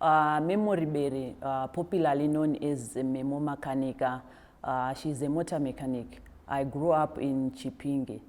Memo Bere, popularly known as Memo Makanika. She's a motor mechanic. I grew up in Chipinge.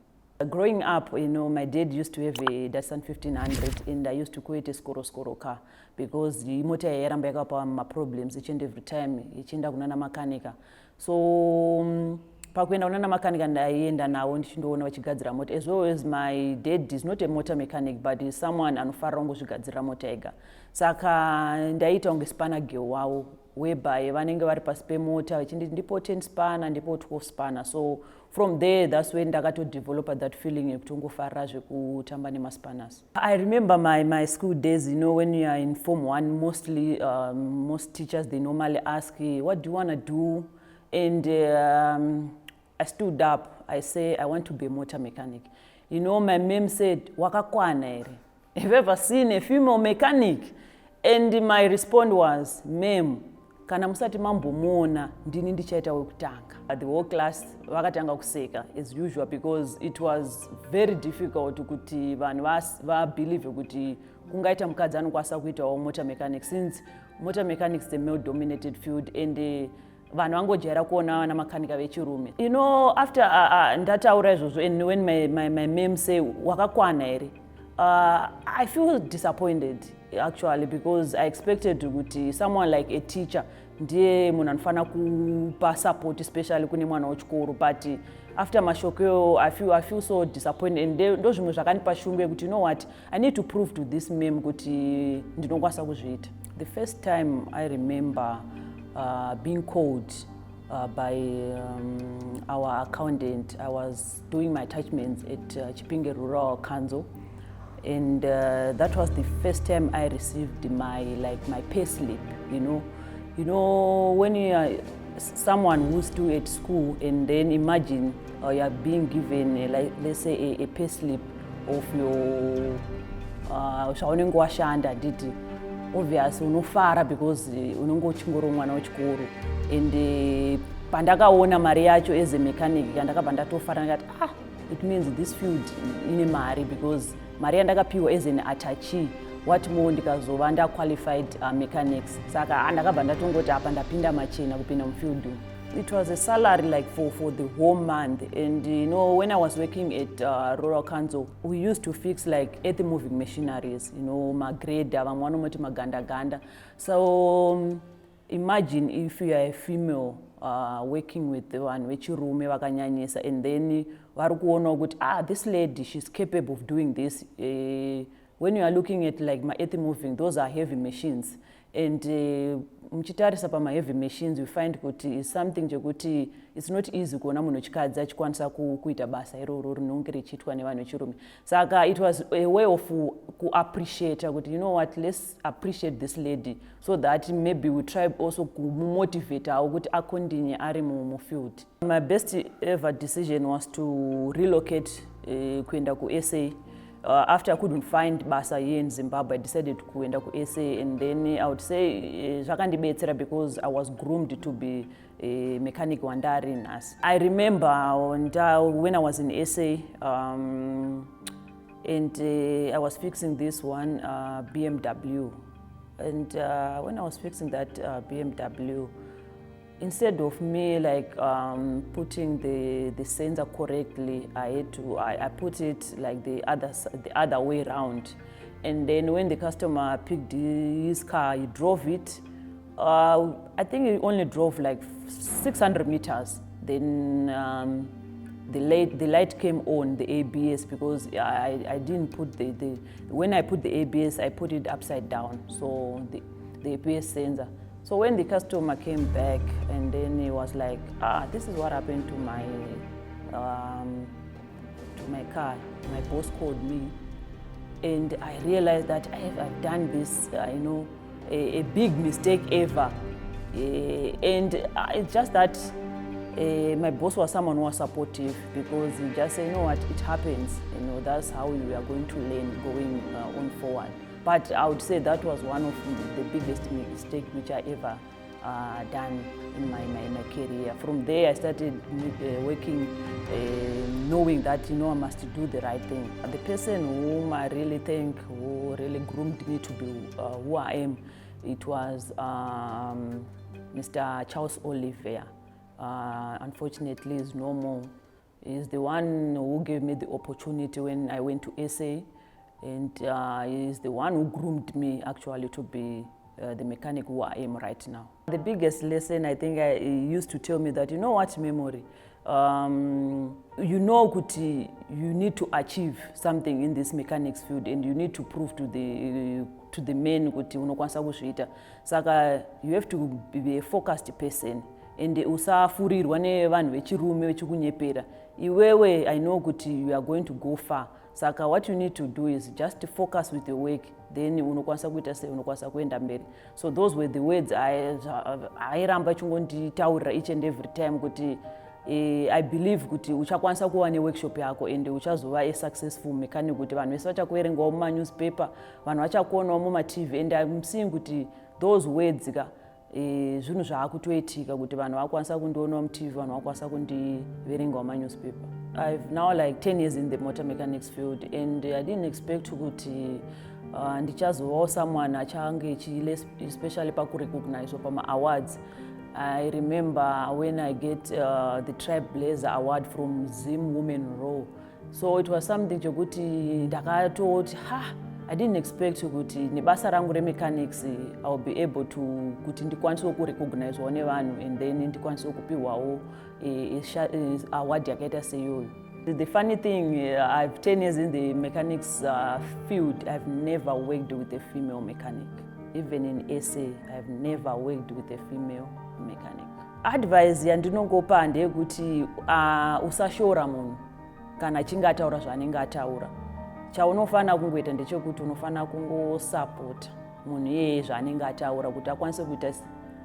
Growing up, my dad used to have a Datsun 1500 and I used to create a skoro car because the motor yaramba yakapa my problems each and every time ichienda kunana makanika. So pakuenda kunana makanika ndaienda nawo ndichindoona vachigadzira mota. As well as my dad is not a motor mechanic but is someone anofarira kungozvigadzira mota ega. Saka ndaita unge spanner girl wavo whereby vanenge vari pasi pemota vachinditi ndipo 10 spanner ndipo 12 spanner. So from there that's when ndakatodevelopa that feeling yekuti ungofarira zvekutamba nemaspanners. I remember my school days, when you are in form 1, mostly most teachers, they normally ask, what do you want to do? And I stood up. I say, I want to be a motor mechanic. My mom said, wakakwana ere? Have you ever seen a female mechanic? And my response was, ma'am, kana musati mambomuona ndini ndichaita wekutanga. The whole class vakatanga kuseka as usual because it was very difficult kuti vanhu vabelieve kuti kungaita mukadzi anokwanisa kuitawo motor mechanic, since motor mechanics is a male dominated field and vanhu vangojaira kuona vana makanika vechirume. After ndataura izvozvo and when my mom say wakakwana ere, I feel disappointed actually because I expected kuti someone like a teacher ndiye munhu anofanira kupa support especially kune mwana wechikoro, but after mashoko I feel so disappointed and ndo zvimwe zvakanipa shungu yekuti what, I need to prove to this meme kuti ndinokwanisa kuzviita. The first time I remember being called by our accountant, I was doing my attachments at Chipinge Rural Council. And that was the first time I received my pay slip. When you are someone who's still at school and then imagine you are being given let's say a pay slip of your zvaunenge washanda diti, obviously unofara because unenge uchingoro mwana wechikoro. And pandakaona mari yacho as a mechanic ndakabva ndatofara ndikati it means this field ine mari because mari yandakapiwa as an attachee, what more ndikazova ndaqualified mechanics. Saka ndakabva ndatongoti apa ndapinda machena kupinda mufield. It was a salary for the whole month. And when I was working at Rural Council, we used to fix earth moving machineries, magrader, vamwe vanomoti maganda. So imagine if you are a female working with vanhu vechirume vakanyanyisa and then vari kuona kuti this lady, she's capable of doing this. When you are looking at my earth moving, those are heavy machines. And muchitarisa pama-heavy machines, you find kuti is something chekuti it's not easy kuona munhu wechikadzi achikwanisa kuita basa iroro rinonge richiitwa nevanhu vechirume. Saka it was a way of appreciate kuti what, let's appreciate this lady so that maybe we try also kumotivate her kuti akontinue ari mufield. My best ever decision was to relocate kuenda ku-SA. After I couldn't find basa here in Zimbabwe, I decided to kuenda ku-SA, and then I would say zvakandibetsera because I was groomed to be a mechanic wandari in us. I remember when I was in SA and I was fixing this one BMW, and when I was fixing that BMW, instead of me putting the sensor correctly, I put it the other way around. And then when the customer picked his car, he drove it. I think he only drove 600 meters. Then the light came on, the ABS, because I didn't put when I put the ABS, I put it upside down, so the ABS sensor. So when the customer came back and then he was like, this is what happened to my car. My boss called me and I realized that I've done this, a big mistake ever. And it's just that my boss was someone who was supportive because he just said, what, it happens. That's how we are going to learn going on forward. But I would say that was one of the biggest mistakes which I ever done in my career. From there, I started working, knowing that I must do the right thing. The person whom I really thank, who really groomed me to be who I am, it was Mr. Charles Oliver. Unfortunately, he's no more. He's the one who gave me the opportunity when I went to SA, and he's the one who groomed me actually to be the mechanic who I am right now. The biggest lesson, I think, he used to tell me that, you know what, Memory, you know kuti you need to achieve something in this mechanics field, and you need to prove to the men kuti unokwanisa kuzviita. Saka you have to be a focused person, and usafurirwa nevanhu vechirume vechikunyepera. Iwewe, I know kuti you are going to go far. Saka what you need to do is just focus with your work, then unokwanisa kuita sei, unokwanisa kuenda mberi. So those were the words airamba chingonditaurira each and every time kuti I believe kuti uchakwanisa kuva neworkshop yako ende uchazova a successful mechanic, kuti vanhu vese vachakuerengawo mumanewspaper, vanhu vachakuonawo mumatv, and I'm seeing kuti those words zvinhu zvaakutoitika kuti vanhu vakwanisa kundionawo mutv, vanhu vakwanisa kundiverengawo manewspaper. I've now like 10 years in the motor mechanics field, and I didn't expect kuti ndichazovawo someone achange especially pakurecognizwa pama-awards. I remember when I get the Trailblazer Award from Zim Women Row. So it was something chokuti ndakatoti I didn't expect kuti nebasa rangu remechanics I'll be able to kuti ndikwanise kurecognizwa nevanhu, and then ndikwanise kupiwawo award yakaita seyoyo. The funny thing, I've 10 years in the mechanics field, I've never worked with a female mechanic. Even in SA, I've never worked with a female mechanic. Advice yandinongopa ndeyekuti usashora munhu kana achinge ataura zvaanenge ataura. Chaunofana kungoita ndechekuti unofana kungosapota munhu iyeye zvaanenge ataura kuti akwanise kuita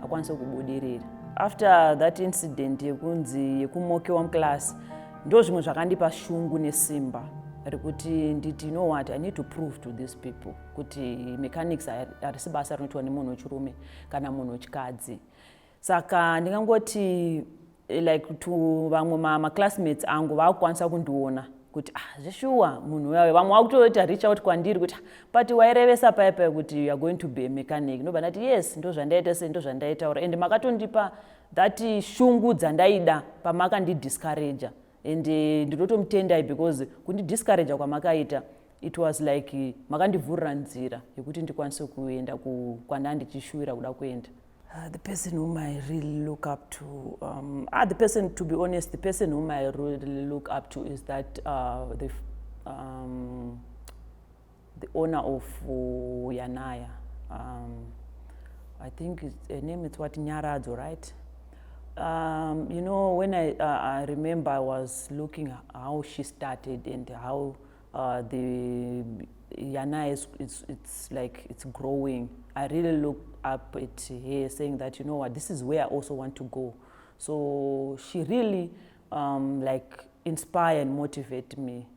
akwanise kubudirira. After that incident yekumokewa muclass, ndo zvimwe zvakandipa shungu nesimba rekuti nditi, you know what, I need to prove to these people kuti mechanics harisi basa rinoitwa nemunhu wechirume kana munhu wechikadzi. Saka ndingangoti like to vamwe maclassmates angu vakukwanisa kundiona kuti zveshuwa munhu uyayo, vamwe vakutoita reach out kwandiri kuti but wairevesa paipa kuti you are going to be a mechanic. Ndobva ndati yes, ndo zvandaita sei, ndo zvandaitaura, and makatondipa that shungu dzandaida pamakandidiscourage, and ndinotomutendai because kundidiscourage kwamakaita, it was like makandivhurira nzira yekuti ndikwanise kuenda kwandandichishuwira kuda kuenda. The person whom I really look up to, the person, to be honest, the person whom I really look up to is that the owner of Yanaya. I think her name is what, Nyaradzo, right? You know, when I remember I was looking how she started and how the Yanaya it's like it's growing. I really look up at her saying that, you know what, this is where I also want to go. So she really like inspire and motivate me.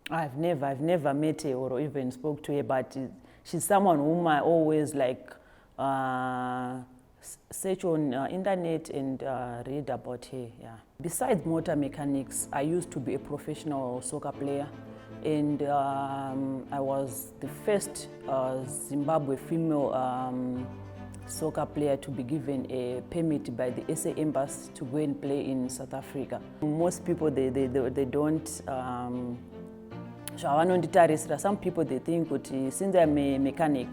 I've never met her or even spoke to her, but she's someone whom I always like search on internet and read about her. Yeah. Besides motor mechanics, I used to be a professional soccer player, and I was the first Zimbabwe female soccer player to be given a permit by the SA Embassy to go and play in South Africa. Most people they don't some people they think that since I'm a mechanic,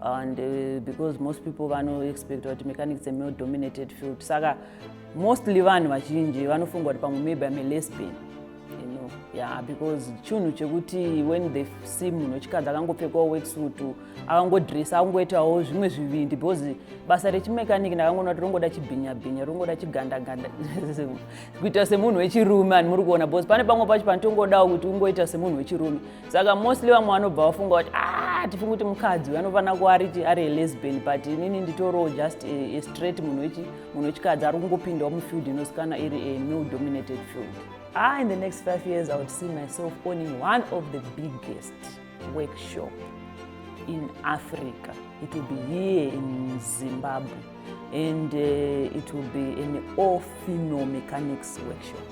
and because most people don't expect that mechanics is a male dominated field, saka mostly vanhu vazhinji vanofunga kuti pamwe maybe I'm a lesbian, you know. Yeah, because chunhu chekuti when they see munhu wechikadzi akangopfekawo worksuit akangodresa akangoitawo zvimwe zvivindi, because basa rechimekaniki ndakangoona kuti rongoda chibhinyabhinya, rongoda chigandaganda kuita semunhu wechirume ani muri kuona, because pane pamwe pacho panotongodawo kuti ungoita semunhu wechirume. Saka mostly vamwe vanobva vafunga kuti tifunga kuti mukadzi anofanira kuva ari a lesbian, but inini nditoriwo just a straight munhu wechikadzi ari kungopindawo mufield inozikanwa iri a male dominated field. In the next 5 years, I would see myself owning one of the biggest workshops in Africa. It will be here in Zimbabwe, and it will be an all-female mechanics workshop.